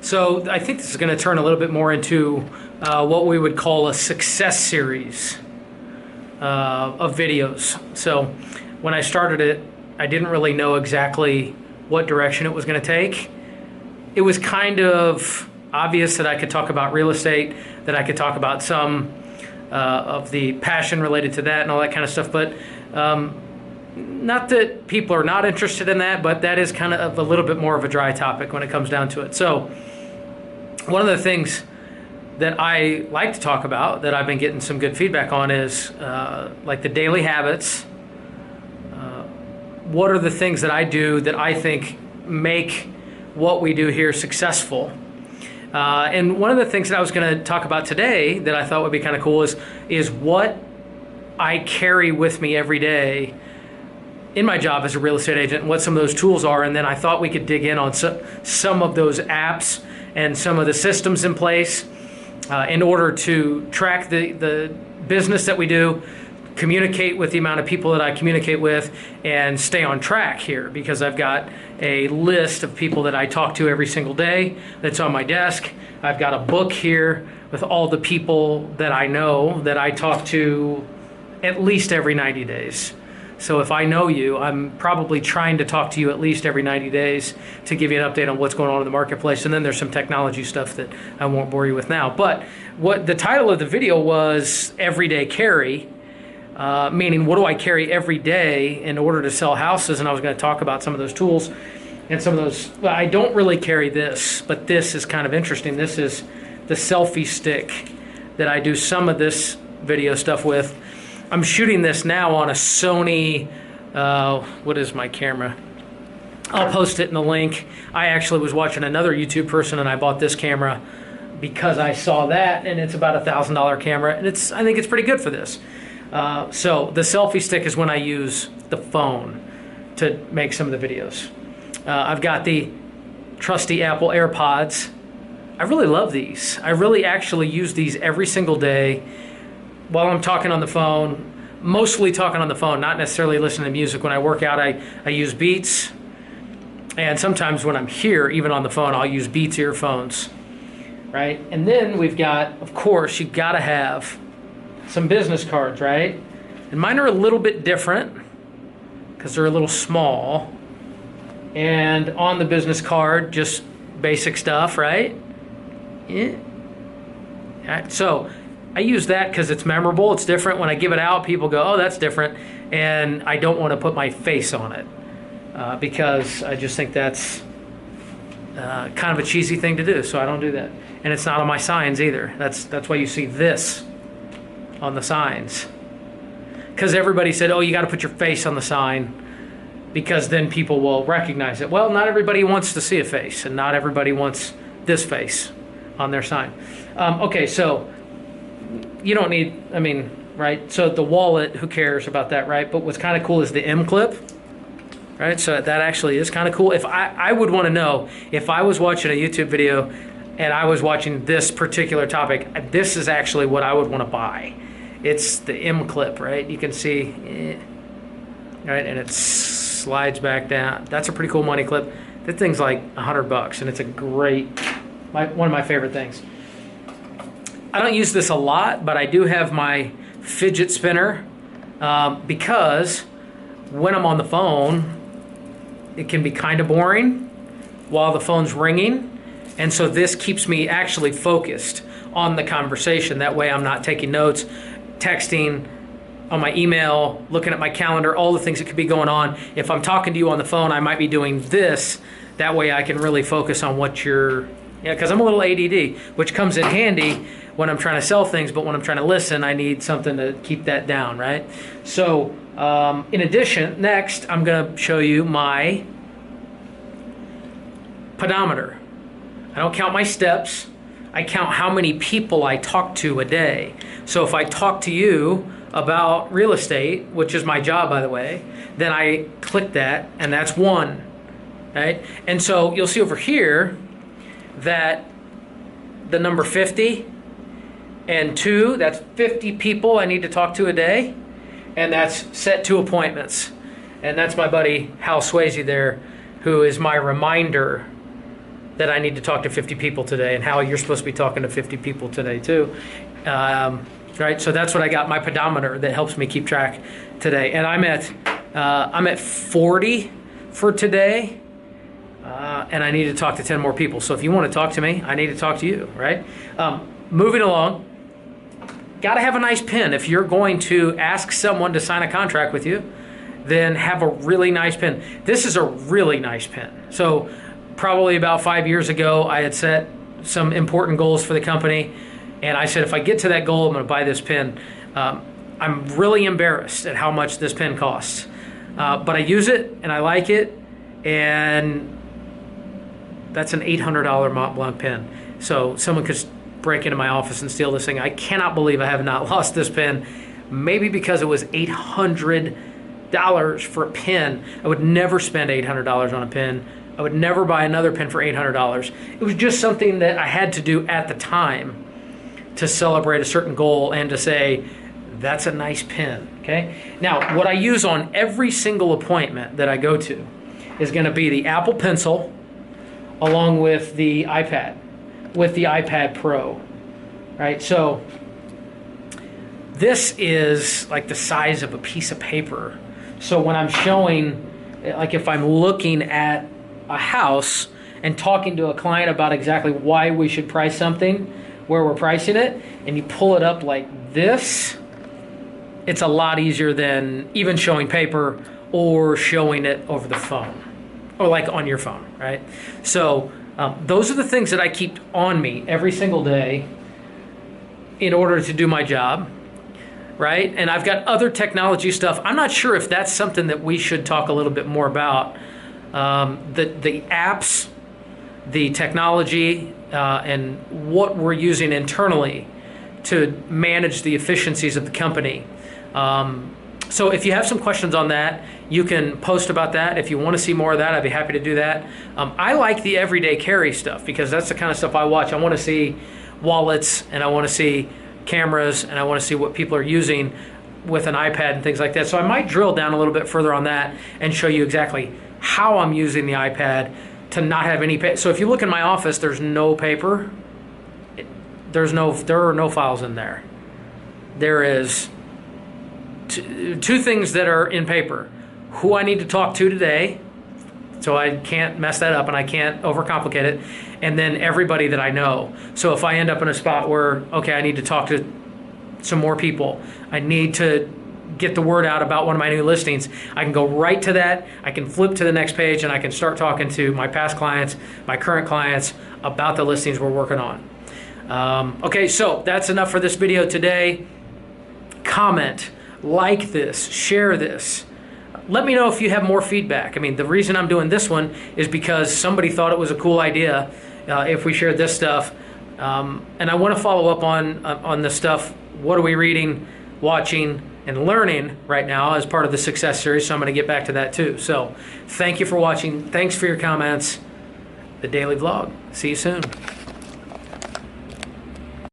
So I think this is going to turn a little bit more into what we would call a success series of videos. So when I started it, I didn't really know exactly what direction it was going to take. It was kind of obvious that I could talk about real estate, that I could talk about some of the passion related to that and all that kind of stuff, but not that people are not interested in that, but that is kind of a little bit more of a dry topic when it comes down to it. So one of the things that I like to talk about that I've been getting some good feedback on is like the daily habits. What are the things that I do that I think make what we do here successful? And one of the things that I was going to talk about today that I thought would be kind of cool is what I carry with me every day in my job as a real estate agent, and what some of those tools are. And then I thought we could dig in on some of those apps and some of the systems in place in order to track the business that we do, communicate with the amount of people that I communicate with, and stay on track here, because I've got a list of people that I talk to every single day that's on my desk. I've got a book here with all the people that I know that I talk to at least every 90 days. So if I know you, I'm probably trying to talk to you at least every 90 days to give you an update on what's going on in the marketplace. And then there's some technology stuff that I won't bore you with now. But what the title of the video was Everyday Carry, meaning what do I carry every day in order to sell houses? And I was going to talk about some of those tools and some of those. Well, I don't really carry this, but this is kind of interesting. This is the selfie stick that I do some of this video stuff with. I'm shooting this now on a Sony, what is my camera? I'll post it in the link. I actually was watching another YouTube person and I bought this camera because I saw that, and it's about $1,000 camera, and I think it's pretty good for this. So the selfie stick is when I use the phone to make some of the videos. I've got the trusty Apple Airpods. I really love these. I really actually use these every single day while I'm talking on the phone, mostly talking on the phone, not necessarily listening to music. When I work out, I use Beats. And sometimes when I'm here, even on the phone, I'll use Beats earphones, right? And then we've got, of course, you've got to have some business cards, right? And mine are a little bit different because they're a little small. And on the business card, just basic stuff, right? Yeah. All right, so I use that because it's memorable. It's different. When I give it out, people go, oh, that's different. And I don't want to put my face on it because I just think that's kind of a cheesy thing to do. So I don't do that. And it's not on my signs either. That's why you see this on the signs. Because everybody said, oh, you got to put your face on the sign because then people will recognize it. Well, not everybody wants to see a face, and not everybody wants this face on their sign. Okay, so you don't need, I mean, right? So the wallet, who cares about that, right? But what's kind of cool is the M clip, right? So that actually is kind of cool. If I would want to know, if I was watching a YouTube video and I was watching this particular topic, this is actually what I would want to buy. It's the M clip, right? You can see, right? And it slides back down. That's a pretty cool money clip. That thing's like $100, and it's a great, one of my favorite things. I don't use this a lot, but I do have my Fidget Spinner because when I'm on the phone, it can be kind of boring while the phone's ringing. And so this keeps me actually focused on the conversation. That way I'm not taking notes, texting on my email, looking at my calendar, all the things that could be going on. If I'm talking to you on the phone, I might be doing this. That way I can really focus on what you're, because I'm a little ADD, which comes in handy when I'm trying to sell things, but when I'm trying to listen, I need something to keep that down, right? So, in addition, next, I'm gonna show you my pedometer. I don't count my steps. I count how many people I talk to a day. So if I talk to you about real estate, which is my job, by the way, then I click that, and that's 1, right? And so you'll see over here that the number 50 and 2, that's 50 people I need to talk to a day, and that's set 2 appointments. And that's my buddy Hal Swayze there, who is my reminder that I need to talk to 50 people today, and how you're supposed to be talking to 50 people today too. Right, so that's what I got, my pedometer that helps me keep track today, and I'm at 40 for today, and I need to talk to 10 more people. So if you want to talk to me, I need to talk to you, right? Moving along, got to have a nice pen. If you're going to ask someone to sign a contract with you, then have a really nice pen. This is a really nice pen. So probably about 5 years ago, I had set some important goals for the company, and I said, if I get to that goal, I'm going to buy this pen. I'm really embarrassed at how much this pen costs, but I use it and I like it, and that's an $800 Mont Blanc pen. So someone could break into my office and steal this thing. I cannot believe I have not lost this pen. Maybe because it was $800 for a pen. I would never spend $800 on a pen. I would never buy another pen for $800. It was just something that I had to do at the time to celebrate a certain goal and to say, that's a nice pen, okay? Now, what I use on every single appointment that I go to is gonna be the Apple Pencil along with the iPad, with the iPad Pro, right? So this is like the size of a piece of paper. So when I'm showing, like if I'm looking at a house and talking to a client about exactly why we should price something, where we're pricing it, and you pull it up like this, it's a lot easier than even showing paper or showing it over the phone or like on your phone, right? So those are the things that I keep on me every single day in order to do my job, right? And I've got other technology stuff. I'm not sure if that's something that we should talk a little bit more about. The apps, the technology, and what we're using internally to manage the efficiencies of the company. So if you have some questions on that, you can post about that. If you want to see more of that, I'd be happy to do that. I like the everyday carry stuff because that's the kind of stuff I watch. I want to see wallets, and I want to see cameras, and I want to see what people are using with an iPad and things like that. So I might drill down a little bit further on that and show you exactly how I'm using the iPad to not have any paper. So if you look in my office, there's no paper. There are no files in there. There is two things that are in paper: who I need to talk to today, so I can't mess that up and I can't overcomplicate it, and then everybody that I know. So if I end up in a spot where, okay, I need to talk to some more people, I need to get the word out about one of my new listings, I can go right to that, I can flip to the next page, and I can start talking to my past clients, my current clients, about the listings we're working on. Okay, so that's enough for this video today. Comment, like this, share this. Let me know if you have more feedback. I mean, the reason I'm doing this one is because somebody thought it was a cool idea if we shared this stuff. And I want to follow up on the stuff. What are we reading, watching, and learning right now as part of the Success Series? So I'm going to get back to that too. So thank you for watching. Thanks for your comments. The Daily Vlog. See you soon.